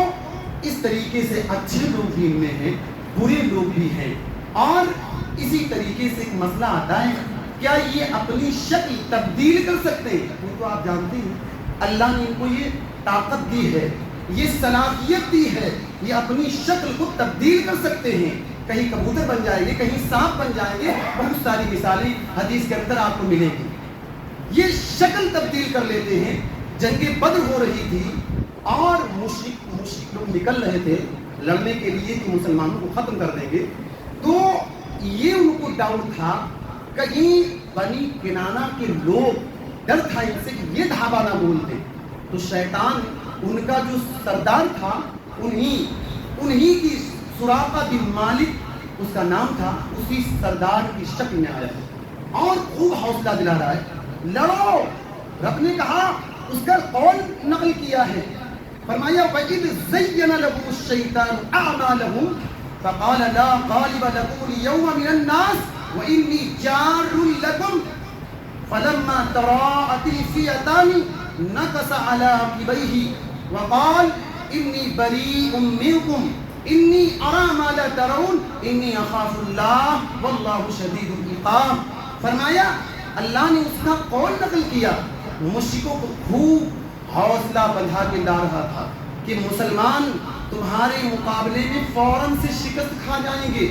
اس طریقے سے اچھے لوگ بھی ان میں ہیں, برے لوگ بھی ہیں. اور اسی طریقے سے ایک مسئلہ آتا ہے, کیا یہ اپنی شکل تبدیل کر سکتے ہیں؟ وہ تو آپ جانتے ہیں اللہ نے ان کو یہ طاقت دی ہے, یہ صلاحیت دی ہے, یہ اپنی شکل کو تبدیل کر سکتے ہیں. کہیں کبوتر بن جائیں گے, کہیں سانپ بن جائیں گے, بہت ساری مثالیں حدیث کے اندر آپ کو ملیں گی. یہ شکل تبدیل کر لیتے ہیں. جنگ بدر ہو رہی تھی اور مشرک لوگ نکل رہے تھے لڑنے کے لیے کہ مسلمانوں کو ختم کر دیں گے. تو یہ ان کو ڈاؤٹ تھا, کہیں بنی کنانہ کے لوگ ڈر تھا ان سے کہ یہ دھاوا نہ بولتے. تو شیطان ان کا جو سردار تھا, انہی کی سراقہ بن مالک اس کا نام تھا, اسی سردار کی شکل میں آیا ہے اور خوب حوصلہ دلا رہا ہے, لڑو. رب نے کہا, اس کا قول نقل کیا ہے, فرمایا وَإِذْ زَيَّنَ لَهُمُ الشَّيْطَانُ أَعْمَالَهُمْ فَقَالَ لَا غَالِبَ لَكُمُ الْيَوْمَ مِنَ النَّاسِ وَإِنِّي جَارٌ لَكُمْ فَلَمَّا تَرَاءَتِ الْفِئَتَانِ نَكَصَ عَلَىٰ عَقِبَيْهِ وَقَالَ إِنِّي بَرِيءٌ مِّنكُمْ إِنِّي أَرَىٰ مَا لَا تَرَوْنَ إِنِّي أَخَافُ اللَّهَ وَاللَّهُ شَدِيدُ الْعِقَابِ. فرمایا اللہ نے اس کا قول نقل کیا, مشرکوں کو خوب حوصلہ بندھا کے لا رہا تھا کہ مسلمان تمہارے مقابلے میں فوراً سے شکست کھا جائیں گے.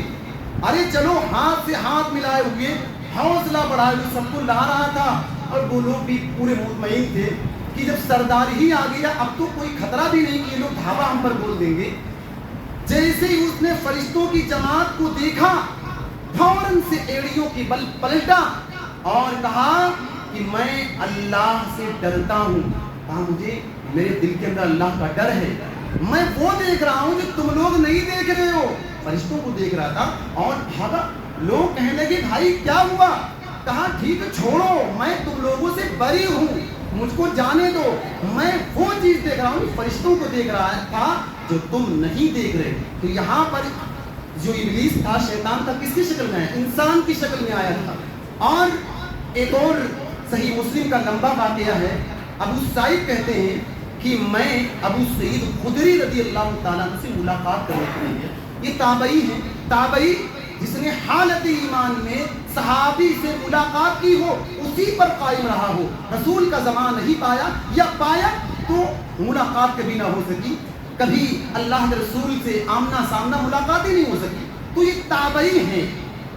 ارے چلو, ہاتھ سے ہاتھ ملائے ہوئے, حوصلہ بڑھائے ہوئے سب کو لا رہا تھا. اور وہ لوگ بھی پورے مطمئن تھے کہ جب سردار ہی آ گیا اب تو کوئی خطرہ بھی نہیں کہ یہ لوگ دھاوا ہم پر بول دیں گے. جیسے ہی اس نے فرشتوں کی جماعت کو دیکھا, فوراً سے ایڑیوں کی بل پلٹا اور کہا کہ میں اللہ سے ڈرتا ہوں. کہا مجھے میرے دل کے اندر اللہ کا ڈر ہے, میں وہ دیکھ رہا ہوں جو تم لوگ نہیں دیکھ رہے ہو. فرشتوں کو دیکھ رہا تھا اور بھاگا. لوگ کہنے لگے بھائی کیا ہوا؟ کہا ٹھیک ہے چھوڑو, میں تم لوگوں سے بری ہوں, مجھ کو جانے دو. میں وہ چیز دیکھ رہا ہوں, فرشتوں کو دیکھ رہا تھا جو تم نہیں دیکھ رہے. تو یہاں پر جو ابلیس تھا, شیطان تھا, کس کی شکل میں آیا؟ انسان کی شکل میں آیا تھا. اور ایک اور صحیح مسلم کا لمبا واقعہ ہے. ابو سعید کہتے ہیں کہ میں ابو سعید خدری رضی اللہ تعالیٰ عنہ سے ملاقات کرنے کے لیے, یہ تابعی ہیں, تابعی جس نے حالت ایمان میں صحابی سے ملاقات کی ہو, اسی پر قائم رہا ہو, رسول کا زمان نہیں پایا, یا پایا تو ملاقات کبھی نہ ہو سکی, کبھی اللہ کے رسول سے آمنا سامنا ملاقات ہی نہیں ہو سکی. تو یہ تابعی ہیں.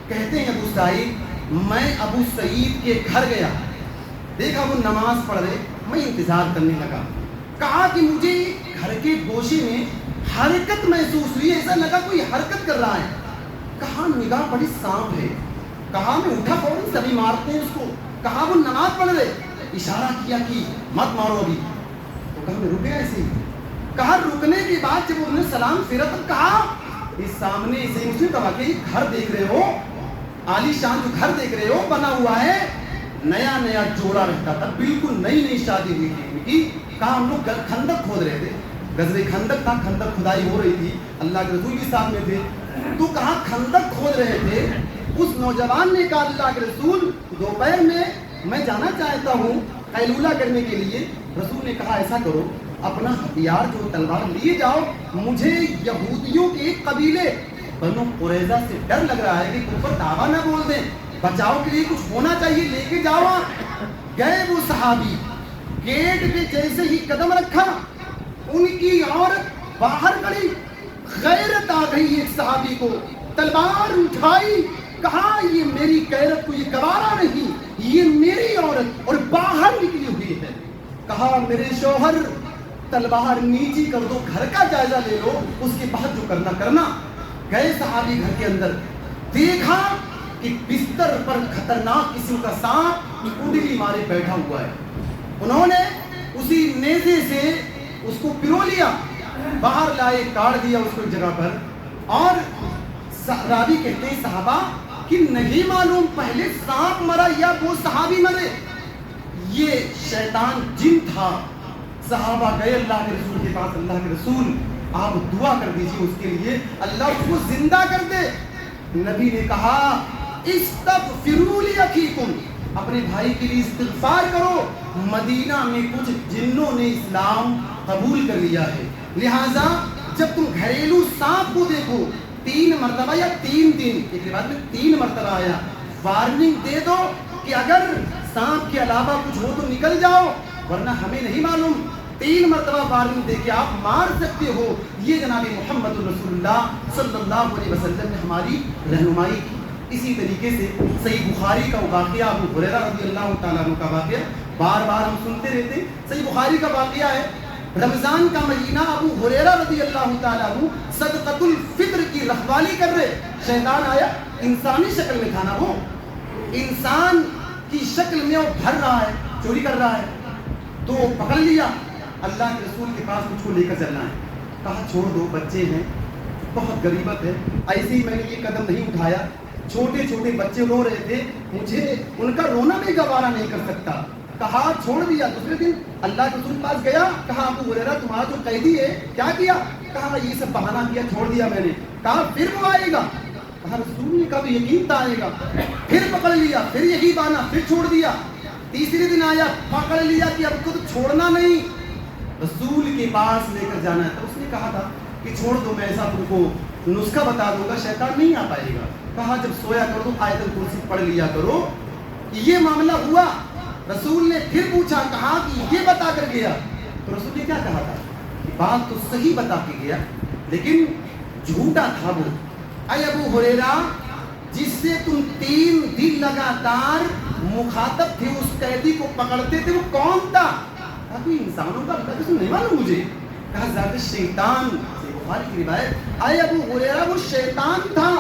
کہتے ہیں ابو سعید, میں ابو سعید کے گھر گیا, دیکھا وہ نماز پڑھ رہے, میں انتظار کرنے لگا. کہا کہ مجھے گھر کے گوشے میں حرکت محسوس ہوئی, ایسا لگا کوئی حرکت کر رہا ہے. کہا نگاہ بڑی سانپ ہے. کہا میں اٹھا, فوراً سبھی مارتے ہیں اس کو. کہا وہ نماز پڑھ رہے, اشارہ کیا کہ مت مارو ابھی. تو کہا میں رک گیا ایسے ہی. کہا رکنے کے بعد جب انہوں نے سلام پھیرا تو کہا اس سامنے سے مسلم کا واقعہ, یہ گھر دیکھ رہے ہو, عالی شان جو گھر دیکھ رہے ہو بنا ہوا ہے, نیا نیا جوڑا رہتا تھا, بالکل نئی نئی شادی ہوئی تھی ان کی. کہا ہم لوگ کھندق کھود رہے تھے, غزوہ خندق تھا، خندق کھدائی ہو رہی تھی، اللہ کے رسول بھی ساتھ میں تھے، تو کہاں خندق کھود رہے تھے، اس نوجوان نے کہا اللہ کے رسول دوپہر میں جانا چاہتا ہوں قیلولہ کرنے کے لیے۔ رسول نے کہا ایسا کرو، اپنا ہتھیار جو تلوار لیے جاؤ، مجھے یہودیوں کے ایک قبیلے بنو قریظہ سے ڈر لگ رہا ہے کہ تم پر دعویٰ نہ بول دیں، بچاؤ کے لیے کچھ ہونا چاہیے، لے کے جاؤ۔ گئے وہ صحابی، گیٹ پہ جیسے ہی قدم رکھا ان کی عورت باہر کھڑی، غیرت آ گئی ایک صحابی کو، تلوار اٹھائی، کہا یہ میری غیرت کو یہ گوارا نہیں، یہ میری عورت اور باہر نکلی ہوئی ہے۔ کہا میرے شوہر تلوار نیچی کر دو، گھر کا جائزہ لے لو، اس کے بعد جو کرنا کرنا۔ گئے صحابی گھر کے اندر، دیکھا کہ بستر پر خطرناک قسم کا سانپ کنڈلی مارے بیٹھا ہوا ہے۔ انہوں نے اسی نیزے سے اس کو پرو لیا، باہر لائے، کاٹ دیا اس کو ایک جگہ پر۔ اور راوی کہتے ہیں صحابہ کہ نہیں معلوم پہلے سانپ مرا یا وہ صحابی مرے، یہ شیطان جن تھا۔ صحابہ گئے اللہ کے رسول کے پاس، اللہ کے رسول آپ دعا کر دیجیے اس کے لیے، اللہ اس کو زندہ کر دے۔ نبی نے کہا استغفروا لاخیکم، اپنے بھائی کے لیے استغفار کرو، مدینہ میں کچھ جنوں نے اسلام قبول کر لیا ہے، لہٰذا جب تم گھریلو سانپ کو دیکھو 3 مرتبہ یا 3 دن، ایک روایت میں 3 مرتبہ آیا، وارننگ دے دو کہ اگر سانپ کے علاوہ کچھ ہو تو نکل جاؤ، ورنہ ہمیں نہیں معلوم۔ 3 مرتبہ وارننگ دے کے آپ مار سکتے ہو۔ یہ جناب محمد رسول اللہ صلی اللہ علیہ وسلم نے ہماری رہنمائی کی۔ اسی طریقے سے صحیح بخاری کا واقعہ، ابو ہریرہ رضی اللہ تعالیٰ عنہ کا واقعہ بار بار ہم سنتے رہتے ہیں، صحیح بخاری کا واقعہ ہے۔ رمضان کا مہینہ، ابو ہریرہ رضی اللہ تعالیٰ عنہ صدقۃ الفطر کی رکھوالی کر رہے، شیطان آیا، انسانی شکل میں تھا نا، وہ انسان کی شکل میں وہ بھر رہا ہے، چوری کر رہا ہے، تو پکڑ لیا۔ اللہ کے رسول کے پاس مجھ کو لے کر چلنا ہے، کہا چھوڑ دو، بچے ہیں، بہت غریبت ہے۔ ایسے ہی میں نے یہ قدم نہیں اٹھایا، چھوٹے چھوٹے بچے رو رہے تھے، مجھے ان کا رونا بھی گوارا نہیں کر سکتا، کہا چھوڑ دیا۔ دوسرے دن اللہ کے رسول کے پاس گیا، کہا ابو ہریرہ تمہارا جو قیدی ہے کیا کیا؟ کہا یہ سب بہانہ کیا، چھوڑ دیا میں نے۔ کہا پھر وہ آئے گا؟ کہا رسول نے کہا یقین تو آئے گا۔ پھر پکڑ لیا، پھر یہی بہانہ، پھر چھوڑ دیا۔ تیسرے دن آیا، پکڑ لیا کہ اب تو چھوڑنا نہیں، رسول کے پاس لے کر جانا ہے۔ تو اس نے کہا تھا کہ چھوڑ دو، میں ایسا تم کو نسخہ بتا دوں گا، شیطان نہیں آ پائے گا۔ کہا جب سویا کر دو آیت الکرسی پڑھ لیا کرو۔ یہ معاملہ ہوا، رسول نے پھر پوچھا، کہا کہ یہ بتا کر گیا؟ تو رسول نے کیا کہا تھا کہ بات تو صحیح بتا کے گیا لیکن جھوٹا تھا وہ۔ اے ابو ہریرہ، جس سے تم 3 دن لگاتار مخاطب تھے، اس قیدی کو پکڑتے تھے، وہ کون تھا؟ کہا کوئی انسانوں کا اللہ قسم نہیں معلوم مجھے۔ کہا ذات شیطان، بخاری کی روایت۔ اے ابو ہریرہ، وہ شیطان تھا۔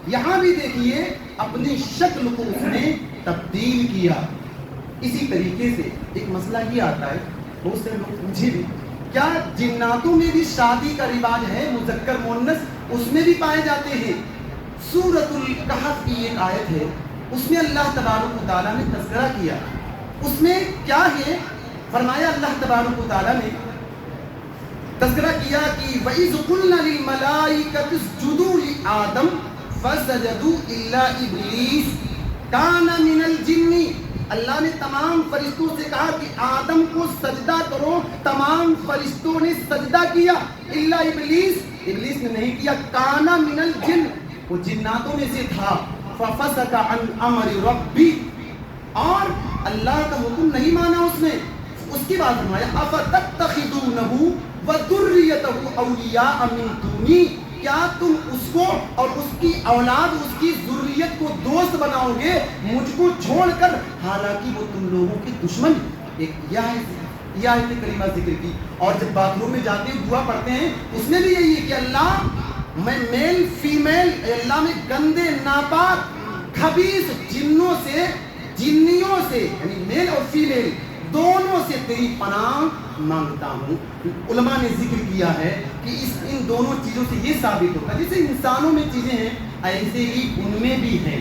یہاں بھی دیکھیے اپنی شکل کو اس نے تبدیل کیا۔ اسی طریقے سے ایک مسئلہ یہ آتا ہے، بہت سے لوگ مجھے بھی، کیا جناتوں میں بھی شادی کا رواج ہے، مذکر مؤنث اس میں بھی پائے جاتے ہیں؟ سورۃ الکہف کی ایک آیت ہے، اس میں اللہ تبارک و تعالیٰ نے تذکرہ کیا۔ اس میں کیا ہے؟ فرمایا اللہ تبارک و تعالیٰ نے تذکرہ کیا کہ وَإِذْ قُلْنَا لِلْمَلَائِكَةِ اسْجُدُوا لِآدَمَ فَسَجَدُوا إِلَّا إِبْلِيسَ كَانَ مِنَ الْجِنِّ۔ اللہ نے تمام فرشتوں سے کہا کہ آدم کو سجدہ کرو، تمام فرشتوں نے سجدہ کیا، الا ابلیس، ابلیس نے نہیں کیا، کانا من الجن، وہ جناتوں میں سے تھا، ففسق عن امر ربی، اور اللہ کا حکم نہیں مانا اس نے۔ اس کی بات فرمایا افتتخذونہ وذریتہ اولیاء من دونی، کیا تم اس کو اور اس کی اولاد، اس کی ذریت کو دوست بناؤ گے مجھ کو چھوڑ کر، حالانکہ وہ تم لوگوں کے دشمن۔ ایک یہ آیت کریمہ ذکر کی۔ اور جب باتھ روم میں جاتے ہیں دعا پڑھتے ہیں، اس میں بھی یہی ہے کہ اللہ میں میل فیمیل، اللہ میں گندے ناپاک خبیث جنوں سے، جنیوں سے، یعنی میل اور فیمیل دونوں سے تیری پناہ مانگتا ہوں۔ علماء نے ذکر کیا ہے کہ ان دونوں چیزوں سے یہ ثابت ہوتا ہے، جیسے انسانوں میں چیزیں ہیں ایسے ہی ان میں بھی ہیں۔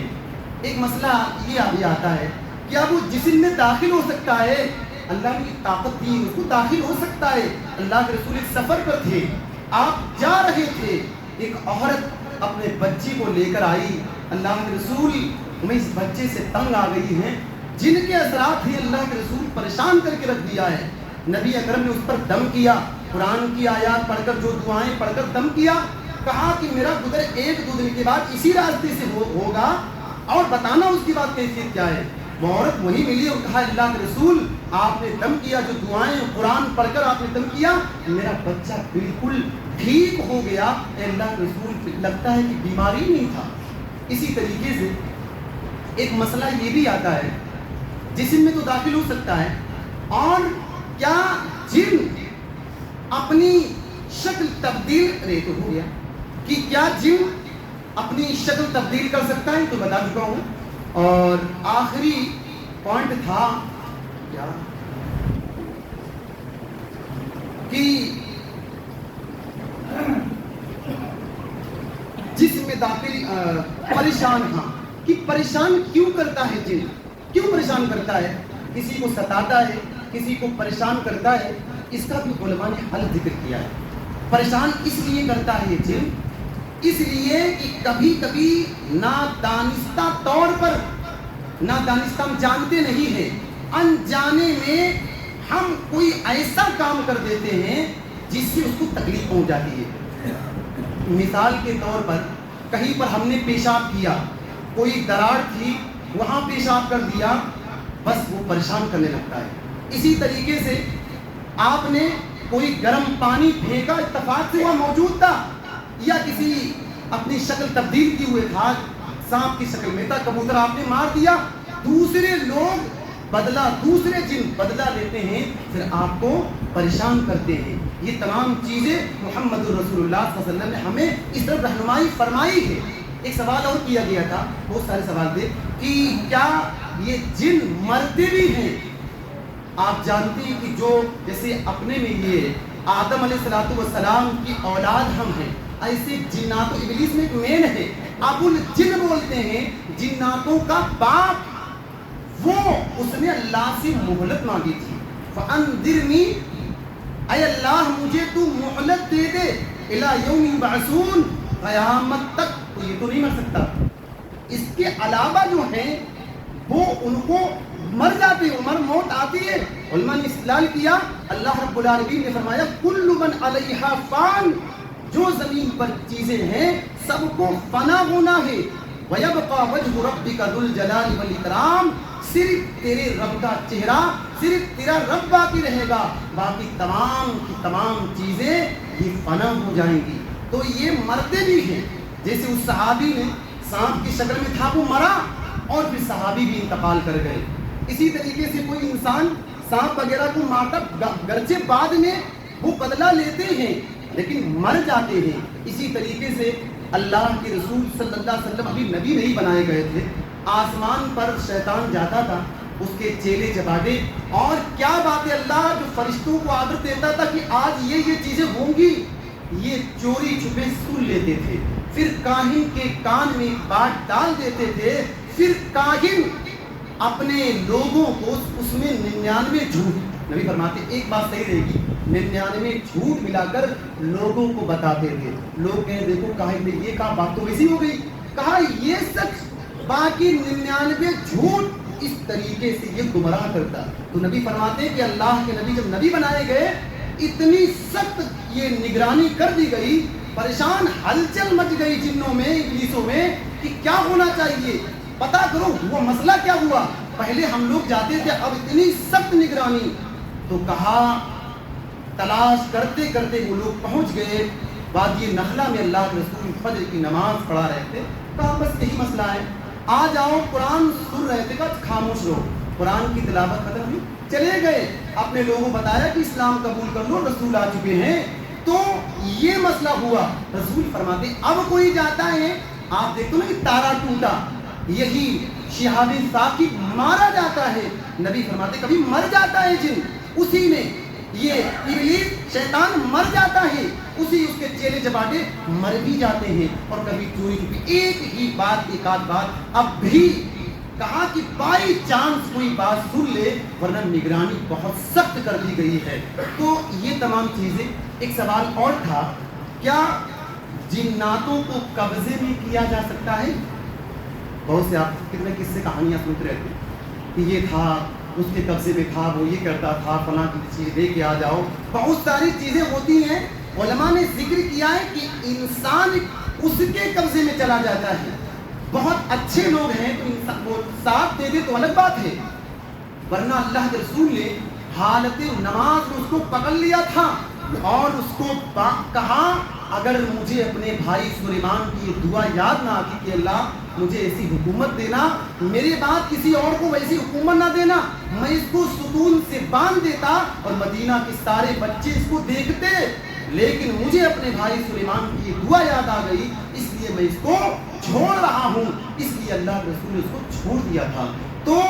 ایک مسئلہ یہ بھی آتا ہے کہ اب وہ جسم میں داخل ہو سکتا ہے، اللہ نے طاقت دی، اس کو داخل ہو سکتا ہے۔ اللہ کے رسول ایک سفر پر تھے، آپ جا رہے تھے، ایک عورت اپنے بچی کو لے کر آئی، اللہ کے رسول میں اس بچے سے تنگ آ گئی ہیں، جن کے اثرات ہی اللہ کے رسول پریشان کر کے رکھ دیا ہے۔ نبی اکرم نے اس پر دم کیا، قرآن کی آیات پڑھ کر، جو دعائیں پڑھ کر دم کیا، کہا کہ میرا گزر 1-2 دن کے بعد اسی راستے سے ہوگا اور بتانا اس کی بات کیفیت کیا ہے۔ وہ عورت وہی ملی اور کہا اللہ کے رسول آپ نے دم کیا، جو دعائیں قرآن پڑھ کر آپ نے دم کیا، میرا بچہ بالکل ٹھیک ہو گیا۔ اے اللہ کے رسول لگتا ہے کہ بیماری نہیں تھا۔ اسی طریقے سے ایک مسئلہ یہ بھی آتا ہے، جسم میں تو داخل ہو سکتا ہے، اور کیا جن اپنی شکل تبدیل تو ہو گیا کہ کیا جن اپنی شکل تبدیل کر سکتا ہے، تو بتا چکا ہوں۔ اور آخری پوائنٹ تھا کیا کہ جسم میں داخل پریشان، ہاں کہ پریشان کیوں کرتا ہے جن، کیوں پریشان کرتا ہے، کسی کو ستاتا ہے، کسی کو پریشان کرتا ہے، اس کا بھی علماء نے حل ذکر کیا ہے۔ پریشان اس لیے کرتا ہے یہ جن، اس لیے کہ کبھی کبھی نادانستہ طور پر، نادانستہ ہم جانتے نہیں ہیں، انجانے میں ہم کوئی ایسا کام کر دیتے ہیں جس سے اس کو تکلیف پہنچ جاتی ہے۔ مثال کے طور پر کہیں پر ہم نے پیشاب کیا، کوئی دراڑ تھی وہاں پیشاب کر دیا، بس وہ پریشان کرنے لگتا ہے۔ اسی طریقے سے آپ نے کوئی گرم پانی پھینکا، اتفاق سے وہ موجود تھا، یا کسی اپنی شکل تبدیل کی ہوئے تھا، سانپ کی شکل میں تھا، کبوتر آپ نے مار دیا، دوسرے لوگ بدلہ، دوسرے جن بدلہ لیتے ہیں، پھر آپ کو پریشان کرتے ہیں۔ یہ تمام چیزیں محمد رسول اللہ صلی اللہ علیہ وسلم نے ہمیں اس طرح رہنمائی فرمائی ہے۔ ایک سوال اور کیا گیا تھا، بہت سارے سوال تھے، کہ کیا یہ جن مرتے بھی ہیں؟ آپ جانتے ہیں کہ جو جیسے اپنے میں یہ آدم علیہ السلام کی اولاد ہم ہیں، ایسے جنات و ابلیس میں ایک مین ہے، ابو الجن بولتے ہیں، جناتوں کا باپ، وہ اس نے اللہ سے مہلت مانگی تھی، فَأَنذِرْنِي، اے اللہ مجھے تو مہلت دے دے، اِلَى يَوْمِ يُبْعَثُونَ، قیامت تک تو یہ تو نہیں مر سکتا۔ اس کے علاوہ جو ہیں وہ ان کو مر جاتے ہیں، عمر موت آتی ہے۔ علماء نے استدلال کیا، اللہ رب العالمین نے فرمایا کل من علیہا فان، جو زمین پر چیزیں ہیں سب کو فنا ہونا ہے، وَيَبْقَى وَجْهُ رَبِّكَ ذُو الْجَلَالِ وَالْإِكْرَامِ، صرف تیرے رب کا چہرہ، صرف تیرا رب باقی رہے گا، باقی تمام کی تمام چیزیں یہ فنا ہو جائیں گی۔ تو یہ مرتے بھی ہیں، جیسے اس صحابی نے سانپ کی شکل میں تھا، وہ مرا اور پھر صحابی بھی انتقال کر گئے۔ اسی طریقے سے کوئی انسان سانپ وغیرہ کو مارتا، گرچہ بعد میں وہ بدلہ لیتے ہیں لیکن مر جاتے ہیں۔ اسی طریقے سے اللہ کے رسول صلی اللہ علیہ وسلم ابھی نبی نہیں بنائے گئے تھے، آسمان پر شیطان جاتا تھا، اس کے چیلے چپاٹے، اور کیا بات ہے، اللہ جو فرشتوں کو عادت دیتا تھا کہ آج یہ چیزیں ہوں گی، یہ چوری چھپے سن لیتے تھے، پھر کاہن کے کان میں بات ڈال دیتے تھے، پھر کاہن اپنے لوگوں کو اس میں 99 جھوٹ، نبی فرماتے ایک بات صحیح رہے گی، 99 جھوٹ ملا کر لوگوں کو بتاتے تھے۔ لوگ کہیں دیکھو کاہن نے یہ کہا، بات تو ویسی ہو گئی، کہا یہ سچ، باقی 99 جھوٹ، اس طریقے سے یہ گمراہ کرتا۔ تو نبی فرماتے ہیں کہ اللہ کے نبی جب نبی بنائے گئے، اتنی سخت یہ نگرانی کر دی گئی، پریشان ہلچل مچ گئی جنوں میں، ابلیسوں میں، کہ کیا ہونا چاہیے، پتا کرو وہ مسئلہ کیا ہوا۔ پہلے ہم لوگ جاتے تھے، اب اتنی سخت نگرانی۔ تو کہا تلاش کرتے کرتے وہ لوگ پہنچ گئے وادی نخلا میں، اللہ کے رسول فجر کی نماز پڑھا رہے تھے، کہا بس یہی مسئلہ ہے، آ جاؤ قرآن سن رہے تھے، کہا خاموش رہو، قرآن کی تلاوت ختم ہوئی، چلے گئے، اپنے لوگوں کو بتایا کہ اسلام قبول کر لو، رسول آ چکے ہیں۔ تو یہ مسئلہ ہوا، رسول فرماتے اب کوئی جاتا ہے، آپ دیکھتے نا کہ تارا ٹوٹا، یہی شہاب ثاقب مارا جاتا ہے، نبی فرماتے کبھی مر جاتا ہے جن، اسی میں یہ ابلیس شیطان مر جاتا ہے، اسی اس کے چیلے چپاٹے مر بھی جاتے ہیں، اور کبھی چوری چھپی ایک ہی بات، ایک آدھ بات اب بھی کہا کہ بائی چانس کوئی بات سن لے ورنہ نگرانی بہت سخت کر دی گئی ہے. تو یہ تمام چیزیں. ایک سوال اور تھا, کیا جناتوں کو قبضے میں کیا جا سکتا ہے؟ بہت سے آپ کتنے قصے کہانیاں سنتے رہتے ہیں کہ یہ تھا, اس کے قبضے میں تھا, وہ یہ کرتا تھا, فلاں کی چیز لے کے آ جاؤ. بہت ساری چیزیں ہوتی ہیں. علماء نے ذکر کیا ہے کہ انسان اس کے قبضے میں چلا جاتا ہے. بہت اچھے لوگ ہیں تو انسان وہ ساتھ دے دے تو الگ بات ہے, ورنہ اللہ کے رسول نے حالت نماز میں اس کو پکڑ لیا تھا اور اس کو کہا اگر مجھے اپنے بھائی سلیمان کی یہ دعا یاد نہ آتی کہ اللہ مجھے ایسی حکومت دینا, میرے بعد کسی اور کو ویسی حکومت نہ دینا, میں اس کو ستون سے باندھ دیتا اور مدینہ کے سارے بچے اس کو دیکھتے, لیکن مجھے اپنے بھائی سلیمان کی یہ دعا یاد آ گئی اس لیے میں اس کو چھوڑ رہا ہوں. اس لیے اللہ کے رسول نے اس کو چھوڑ دیا تھا. تو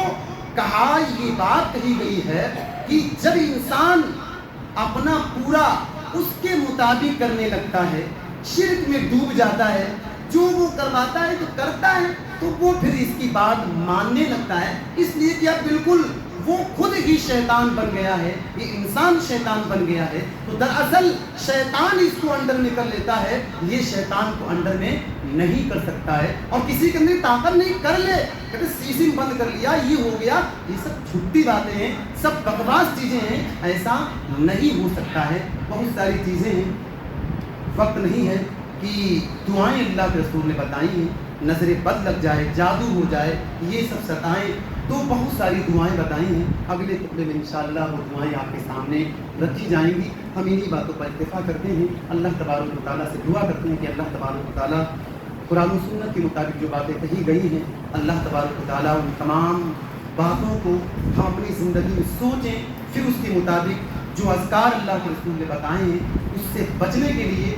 کہا یہ بات کہی گئی ہے کہ جب انسان اپنا پورا اس کے مطابق کرنے لگتا ہے, شرک میں ڈوب جاتا ہے, جو وہ کرواتا ہے تو کرتا ہے, تو وہ پھر اس کی بات ماننے لگتا ہے. اس لیے کہ اب بالکل وہ خود ہی شیطان بن گیا ہے, یہ انسان شیطان بن گیا ہے. تو دراصل شیطان اس کو انڈر میں کر لیتا ہے, یہ شیطان کو انڈر میں نہیں کر سکتا ہے. اور کسی کے اندر طاقت نہیں, کر لے کہتے سیسیم بند کر لیا, یہ ہو گیا, یہ سب جھوٹی باتیں ہیں, سب بکواس چیزیں ہیں. ایسا نہیں ہو سکتا ہے. بہت ساری چیزیں ہیں, وقت نہیں ہے کہ دعائیں اللہ کے رسول نے بتائی ہیں, نظر بد لگ جائے, جادو ہو جائے, یہ سب ستائیں, تو بہت ساری دعائیں بتائی ہیں. اگلے خطبے میں انشاءاللہ وہ دعائیں آپ کے سامنے رکھی جائیں گی. ہم انہی باتوں پر اتفاق کرتے ہیں. اللہ تبارک و تعالیٰ سے دعا کرتے ہیں کہ اللہ تبارک و تعالیٰ قرآن و سنت کے مطابق جو باتیں کہی گئی ہیں, اللہ تبارک و تعالیٰ ان تمام باتوں کو ہم اپنی زندگی میں سوچیں, پھر اس کے مطابق جو اذکار اللہ کے رسول نے بتائے ہیں اس سے بچنے کے لیے,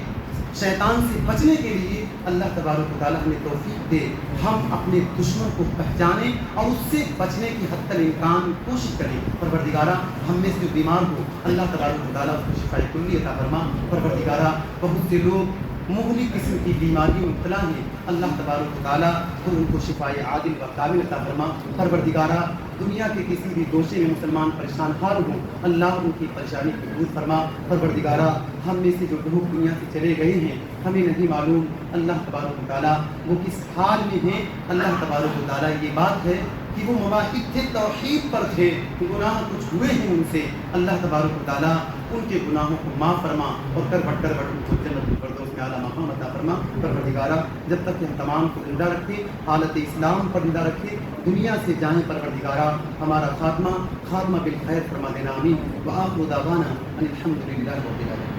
شیطان سے بچنے کے لیے اللہ تبارک و تعالیٰ ہمیں توفیق دے. ہم اپنے دشمن کو پہچانیں اور اس سے بچنے کی حد تک امکان کوشش کریں. پروردگارہ ہم میں سے جو بیمار ہو اللہ تبارک و تعالیٰ اس کو شفاء کلی عطا فرما. پروردگارہ بہت سے لوگ مختلف قسم کی بیماریوں میں مبتلا ہیں, اللہ تبارک و تعالیٰ خود ان کو شفاء عاجل و کامل عطا فرما. پروردگارہ دنیا کے کسی بھی گوشے میں مسلمان پریشان حال ہوں, اللہ ان کی پریشانی کو دور فرما. پروردگارہ ہم میں سے جو لوگ دنیا سے چلے گئے ہیں ہمیں نہیں معلوم اللہ تبارک و تعالیٰ وہ کس حال میں ہیں. اللہ تبارک و تعالیٰ یہ بات ہے کہ وہ مواحد تھے, توحید پر تھے, گناہ کچھ ہوئے ہیں ان سے. اللہ تبارک و تعالیٰ ان کے گناہوں کو معاف فرما اور کر بٹ ان کو جنت الفردوس میں اعلیٰ مقام عطا فرما. پروردگارہ جب تک کہ ہم تمام کو زندہ رکھے, حالت اسلام پر زندہ رکھے, دنیا سے جائیں پروردگارہ ہمارا خاتمہ بالخیر فرما دینا. آمین. وآخر دعوانا ان الحمد للہ رب العالمین.